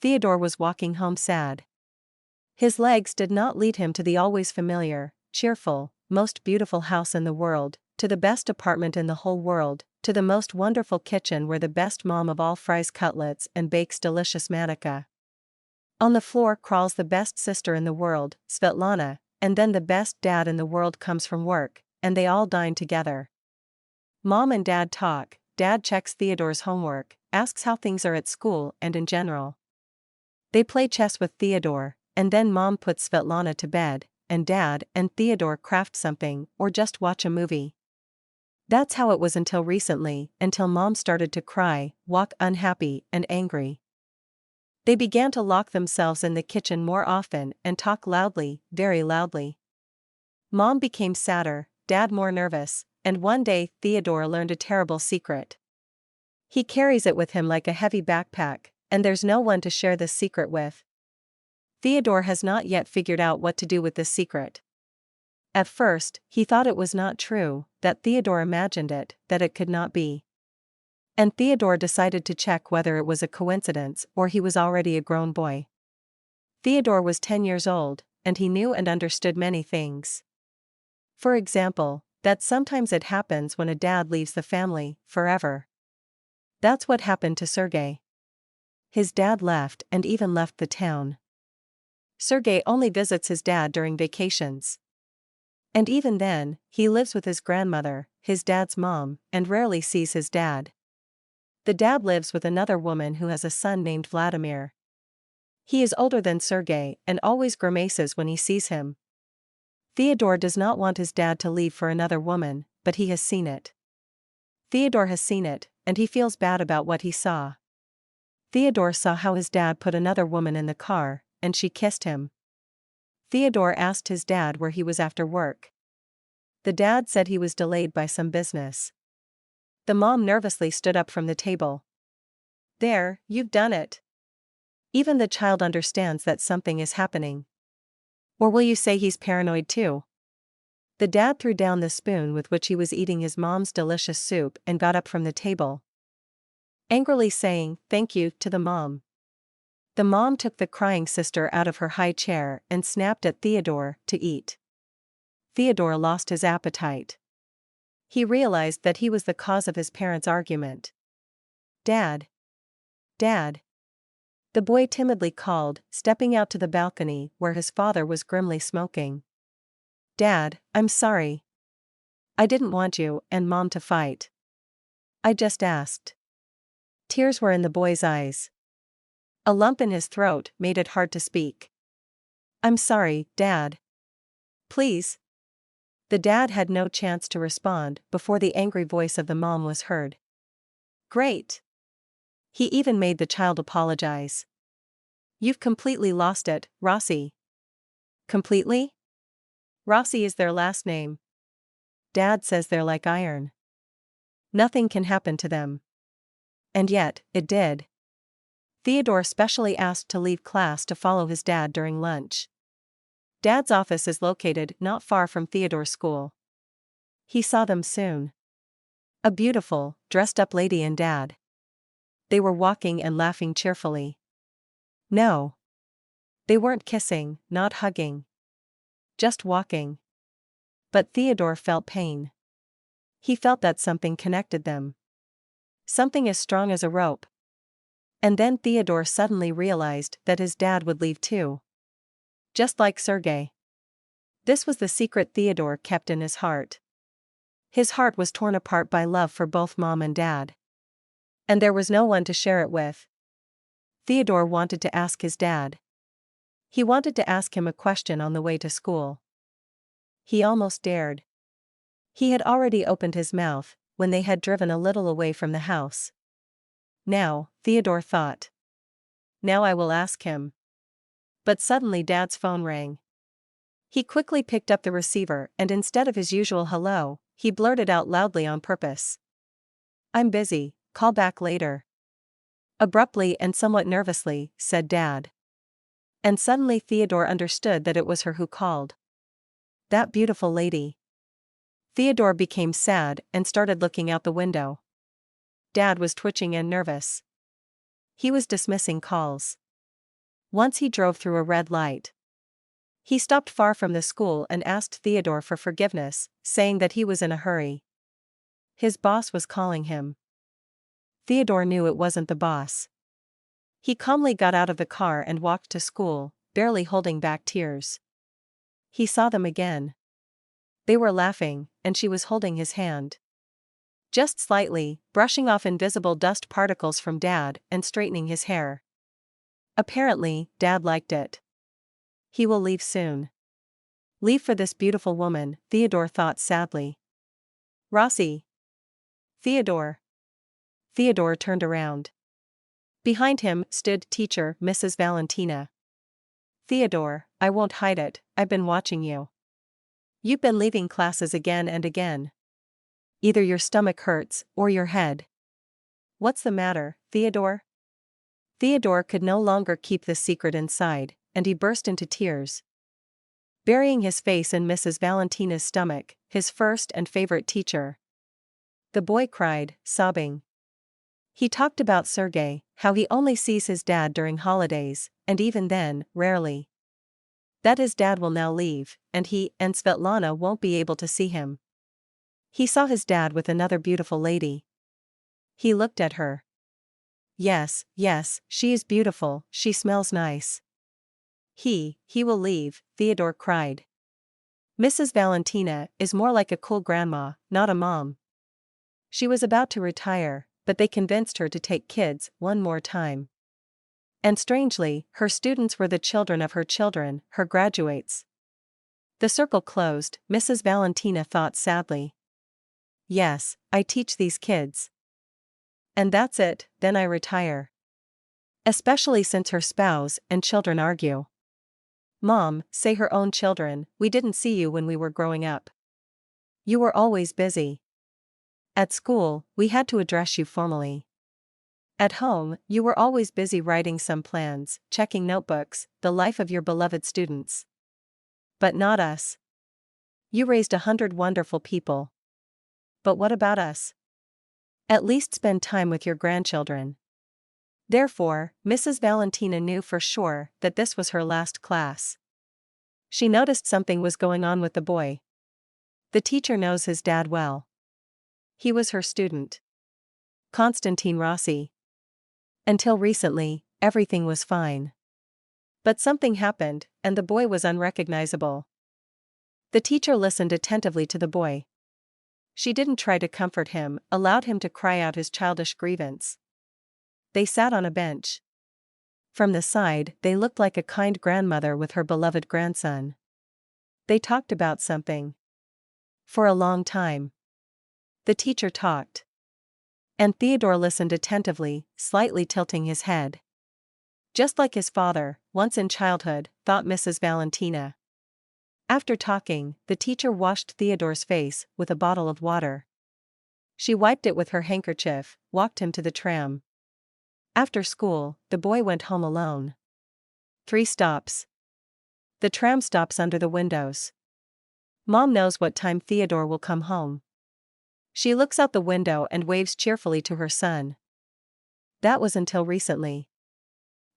Theodore was walking home sad. His legs did not lead him to the always familiar, cheerful, most beautiful house in the world, to the best apartment in the whole world, to the most wonderful kitchen where the best mom of all fries cutlets and bakes delicious manica. On the floor crawls the best sister in the world, Svetlana, and then the best dad in the world comes from work, and they all dine together. Mom and dad talk, dad checks Theodore's homework, asks how things are at school and in general. They play chess with Theodore, and then mom puts Svetlana to bed, and dad and Theodore craft something or just watch a movie. That's how it was until recently, until mom started to cry, walk unhappy and angry. They began to lock themselves in the kitchen more often and talk loudly, very loudly. Mom became sadder, dad more nervous, and one day Theodore learned a terrible secret. He carries it with him like a heavy backpack, and there's no one to share this secret with. Theodore has not yet figured out what to do with this secret. At first, he thought it was not true, that Theodore imagined it, that it could not be. And Theodore decided to check whether it was a coincidence or he was already a grown boy. Theodore was 10 years old, and he knew and understood many things. For example, that sometimes it happens when a dad leaves the family, forever. That's what happened to Sergei. His dad left and even left the town. Sergei only visits his dad during vacations. And even then, he lives with his grandmother, his dad's mom, and rarely sees his dad. The dad lives with another woman who has a son named Vladimir. He is older than Sergei and always grimaces when he sees him. Theodore does not want his dad to leave for another woman, but he has seen it. Theodore has seen it, and he feels bad about what he saw. Theodore saw how his dad put another woman in the car, and she kissed him. Theodore asked his dad where he was after work. The dad said he was delayed by some business. The mom nervously stood up from the table. "There, you've done it." Even the child understands that something is happening. Or will you say he's paranoid too? The dad threw down the spoon with which he was eating his mom's delicious soup and got up from the table, angrily saying, "Thank you," to the mom. The mom took the crying sister out of her high chair and snapped at Theodore to eat. Theodore lost his appetite. He realized that he was the cause of his parents' argument. "Dad! Dad!" The boy timidly called, stepping out to the balcony where his father was grimly smoking. "Dad, I'm sorry. I didn't want you and Mom to fight. I just asked." Tears were in the boy's eyes. A lump in his throat made it hard to speak. "I'm sorry, Dad. Please." The dad had no chance to respond before the angry voice of the mom was heard. "Great." He even made the child apologize. "You've completely lost it, Rossi." "Completely?" Rossi is their last name. Dad says they're like iron. Nothing can happen to them. And yet, it did. Theodore specially asked to leave class to follow his dad during lunch. Dad's office is located not far from Theodore's school. He saw them soon. A beautiful, dressed-up lady and dad. They were walking and laughing cheerfully. No. They weren't kissing, not hugging. Just walking. But Theodore felt pain. He felt that something connected them. Something as strong as a rope. And then Theodore suddenly realized that his dad would leave too. Just like Sergei. This was the secret Theodore kept in his heart. His heart was torn apart by love for both mom and dad. And there was no one to share it with. Theodore wanted to ask his dad. He wanted to ask him a question on the way to school. He almost dared. He had already opened his mouth when they had driven a little away from the house. Now, Theodore thought. Now I will ask him. But suddenly Dad's phone rang. He quickly picked up the receiver and instead of his usual hello, he blurted out loudly on purpose. "I'm busy, call back later." Abruptly and somewhat nervously, said Dad. And suddenly Theodore understood that it was her who called. That beautiful lady. Theodore became sad and started looking out the window. Dad was twitching and nervous. He was dismissing calls. Once he drove through a red light. He stopped far from the school and asked Theodore for forgiveness, saying that he was in a hurry. His boss was calling him. Theodore knew it wasn't the boss. He calmly got out of the car and walked to school, barely holding back tears. He saw them again. They were laughing, and she was holding his hand. Just slightly, brushing off invisible dust particles from Dad and straightening his hair. Apparently, Dad liked it. He will leave soon. Leave for this beautiful woman, Theodore thought sadly. Rossi. Theodore. Theodore turned around. Behind him stood teacher Mrs. Valentina. Theodore, I won't hide it, I've been watching you. You've been leaving classes again and again. Either your stomach hurts, or your head. What's the matter, Theodore? Theodore could no longer keep this secret inside, and he burst into tears. Burying his face in Mrs. Valentina's stomach, his first and favorite teacher. The boy cried, sobbing. He talked about Sergei, how he only sees his dad during holidays, and even then, rarely. That his dad will now leave, and he and Svetlana won't be able to see him. He saw his dad with another beautiful lady. He looked at her. Yes, she is beautiful, she smells nice. He will leave, Theodore cried. Mrs. Valentina is more like a cool grandma, not a mom. She was about to retire, but they convinced her to take kids one more time. And strangely, her students were the children of her children, her graduates. The circle closed, Mrs. Valentina thought sadly. Yes, I teach these kids. And that's it, then I retire. Especially since her spouse and children argue. Mom, say her own children, we didn't see you when we were growing up. You were always busy. At school, we had to address you formally. At home, you were always busy writing some plans, checking notebooks, the life of your beloved students. But not us. You raised 100 wonderful people. But what about us? At least spend time with your grandchildren. Therefore, Mrs. Valentina knew for sure that this was her last class. She noticed something was going on with the boy. The teacher knows his dad well. He was her student. Konstantin Rossi. Until recently, everything was fine. But something happened, and the boy was unrecognizable. The teacher listened attentively to the boy. She didn't try to comfort him, allowed him to cry out his childish grievance. They sat on a bench. From the side, they looked like a kind grandmother with her beloved grandson. They talked about something. For a long time. The teacher talked. And Theodore listened attentively, slightly tilting his head. Just like his father, once in childhood, thought Mrs. Valentina. After talking, the teacher washed Theodore's face with a bottle of water. She wiped it with her handkerchief, walked him to the tram. After school, the boy went home alone. 3 stops. The tram stops under the windows. Mom knows what time Theodore will come home. She looks out the window and waves cheerfully to her son. That was until recently.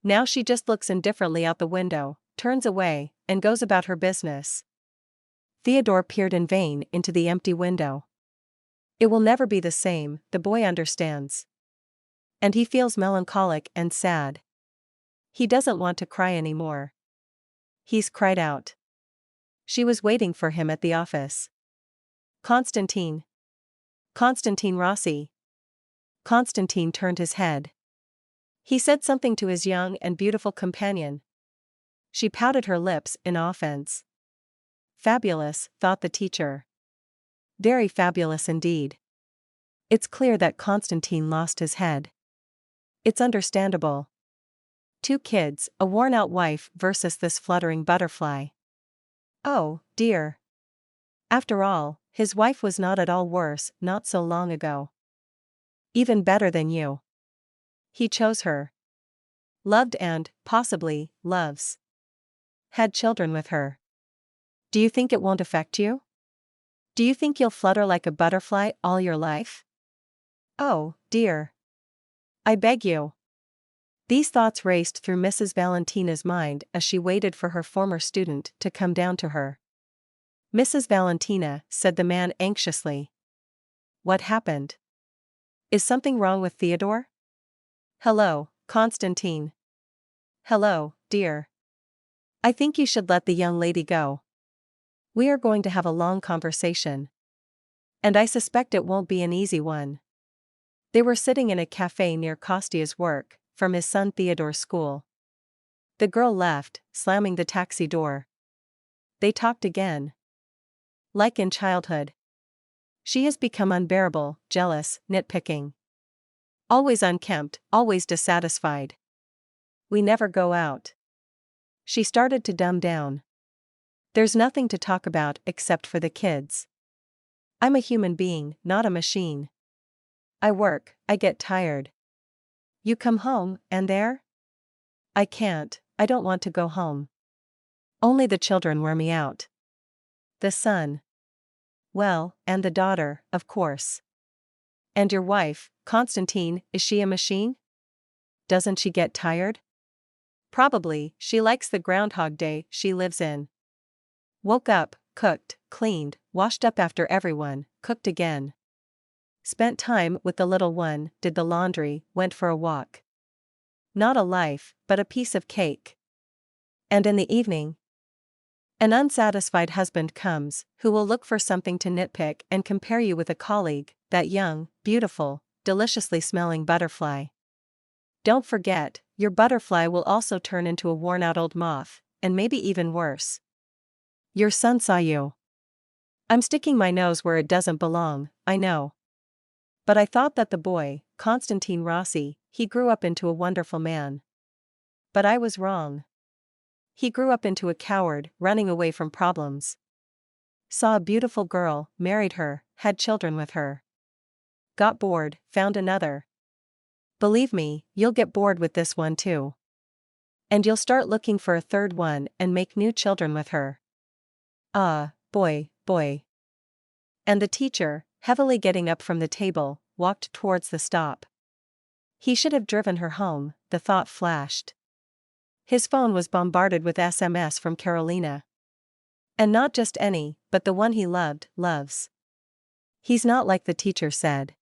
Now she just looks indifferently out the window, turns away, and goes about her business. Theodore peered in vain into the empty window. It will never be the same, the boy understands. And he feels melancholic and sad. He doesn't want to cry anymore. He's cried out. She was waiting for him at the office. Konstantin Rossi. Konstantin turned his head. He said something to his young and beautiful companion. She pouted her lips in offense. Fabulous, thought the teacher. Very fabulous indeed. It's clear that Konstantin lost his head. It's understandable. 2 kids, a worn-out wife versus this fluttering butterfly. Oh, dear. After all, his wife was not at all worse not so long ago. Even better than you. He chose her. Loved and, possibly, loves. Had children with her. Do you think it won't affect you? Do you think you'll flutter like a butterfly all your life? Oh, dear. I beg you. These thoughts raced through Mrs. Valentina's mind as she waited for her former student to come down to her. "Mrs. Valentina," said the man anxiously. "What happened? Is something wrong with Theodore?" "Hello, Constantine." "Hello, dear. I think you should let the young lady go. We are going to have a long conversation. And I suspect it won't be an easy one." They were sitting in a cafe near Kostya's work, from his son Theodore's school. The girl left, slamming the taxi door. They talked again. Like in childhood. She has become unbearable, jealous, nitpicking. Always unkempt, always dissatisfied. We never go out. She started to dumb down. There's nothing to talk about except for the kids. I'm a human being, not a machine. I work, I get tired. You come home, and there? I can't, I don't want to go home. Only the children wear me out. The son. Well, and the daughter, of course. And your wife, Constantine, is she a machine? Doesn't she get tired? Probably, she likes the Groundhog Day she lives in. Woke up, cooked, cleaned, washed up after everyone, cooked again. Spent time with the little one, did the laundry, went for a walk. Not a life, but a piece of cake. And in the evening, an unsatisfied husband comes, who will look for something to nitpick and compare you with a colleague, that young, beautiful, deliciously smelling butterfly. Don't forget, your butterfly will also turn into a worn-out old moth, and maybe even worse. Your son saw you. I'm sticking my nose where it doesn't belong, I know. But I thought that the boy, Constantine Rossi, he grew up into a wonderful man. But I was wrong. He grew up into a coward, running away from problems. Saw a beautiful girl, married her, had children with her. Got bored, found another. Believe me, you'll get bored with this one too. And you'll start looking for a third one and make new children with her. Ah, boy. And the teacher, heavily getting up from the table, walked towards the stop. He should have driven her home, the thought flashed. His phone was bombarded with SMS from Carolina. And not just any, but the one he loves. He's not like the teacher said.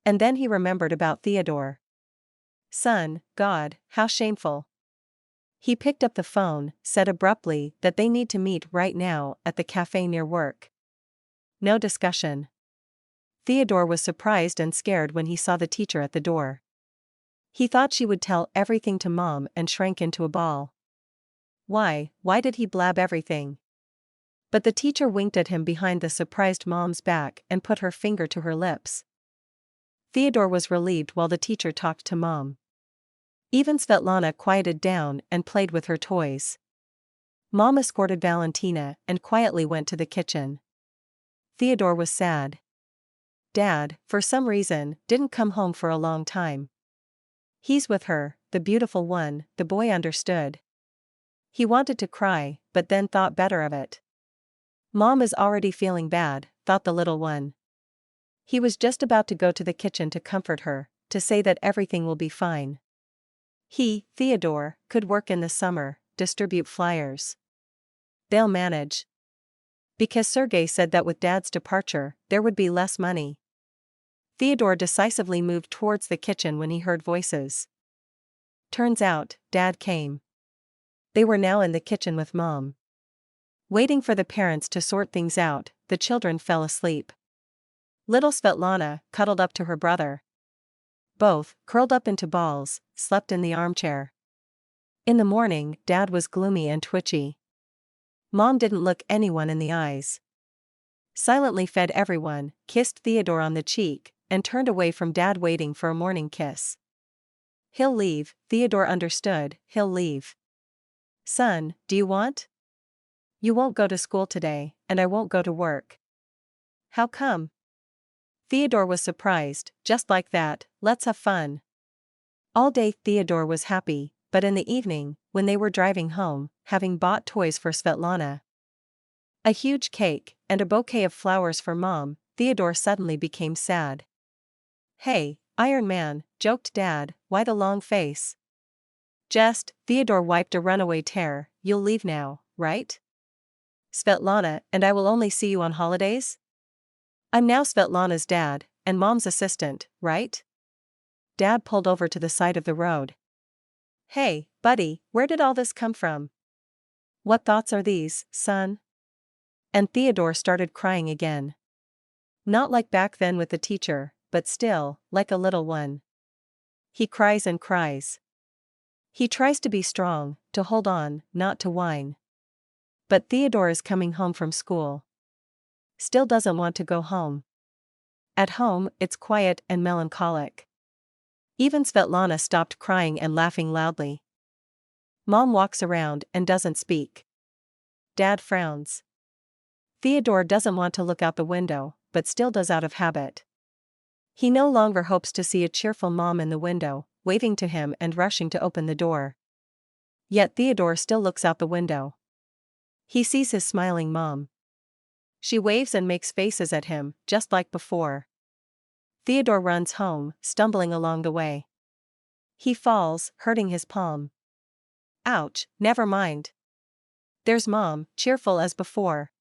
And then he remembered about Theodore. Son, God, how shameful. He picked up the phone, said abruptly that they need to meet right now at the cafe near work. No discussion. Theodore was surprised and scared when he saw the teacher at the door. He thought she would tell everything to Mom and shrank into a ball. Why did he blab everything? But the teacher winked at him behind the surprised Mom's back and put her finger to her lips. Theodore was relieved while the teacher talked to Mom. Even Svetlana quieted down and played with her toys. Mom escorted Valentina and quietly went to the kitchen. Theodore was sad. Dad, for some reason, didn't come home for a long time. He's with her, the beautiful one, the boy understood. He wanted to cry, but then thought better of it. Mom is already feeling bad, thought the little one. He was just about to go to the kitchen to comfort her, to say that everything will be fine. He, Theodore, could work in the summer, distribute flyers. They'll manage. Because Sergei said that with Dad's departure, there would be less money. Theodore decisively moved towards the kitchen when he heard voices. Turns out, Dad came. They were now in the kitchen with Mom. Waiting for the parents to sort things out, the children fell asleep. Little Svetlana cuddled up to her brother. Both, curled up into balls, slept in the armchair. In the morning, Dad was gloomy and twitchy. Mom didn't look anyone in the eyes. Silently fed everyone, kissed Theodore on the cheek, and turned away from Dad waiting for a morning kiss. He'll leave, Theodore understood, he'll leave. Son, do you want? You won't go to school today, and I won't go to work. How come? Theodore was surprised, just like that, let's have fun. All day Theodore was happy, but in the evening, when they were driving home, having bought toys for Svetlana, a huge cake, and a bouquet of flowers for Mom, Theodore suddenly became sad. Hey, Iron Man, joked Dad, why the long face? Theodore wiped a runaway tear. You'll leave now, right? Svetlana and I will only see you on holidays? I'm now Svetlana's dad, and Mom's assistant, right? Dad pulled over to the side of the road. Hey, buddy, where did all this come from? What thoughts are these, son? And Theodore started crying again. Not like back then with the teacher, but still, like a little one. He cries and cries. He tries to be strong, to hold on, not to whine. But Theodore is coming home from school. Still doesn't want to go home. At home, it's quiet and melancholic. Even Svetlana stopped crying and laughing loudly. Mom walks around and doesn't speak. Dad frowns. Theodore doesn't want to look out the window, but still does out of habit. He no longer hopes to see a cheerful mom in the window, waving to him and rushing to open the door. Yet Theodore still looks out the window. He sees his smiling mom. She waves and makes faces at him, just like before. Theodore runs home, stumbling along the way. He falls, hurting his palm. Ouch, never mind. There's Mom, cheerful as before.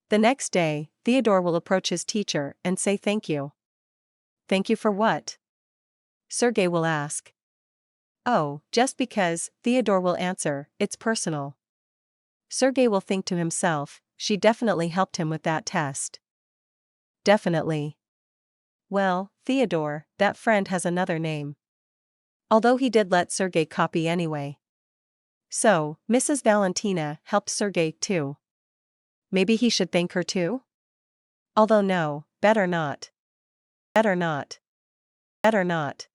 The next day, Theodore will approach his teacher and say thank you. Thank you for what? Sergei will ask. Oh, just because, Theodore will answer, it's personal. Sergei will think to himself, she definitely helped him with that test. Definitely. Well, Theodore, that friend has another name. Although he did let Sergei copy anyway. So, Mrs. Valentina helped Sergei too. Maybe he should thank her too? Although no, better not. Better not. Better not.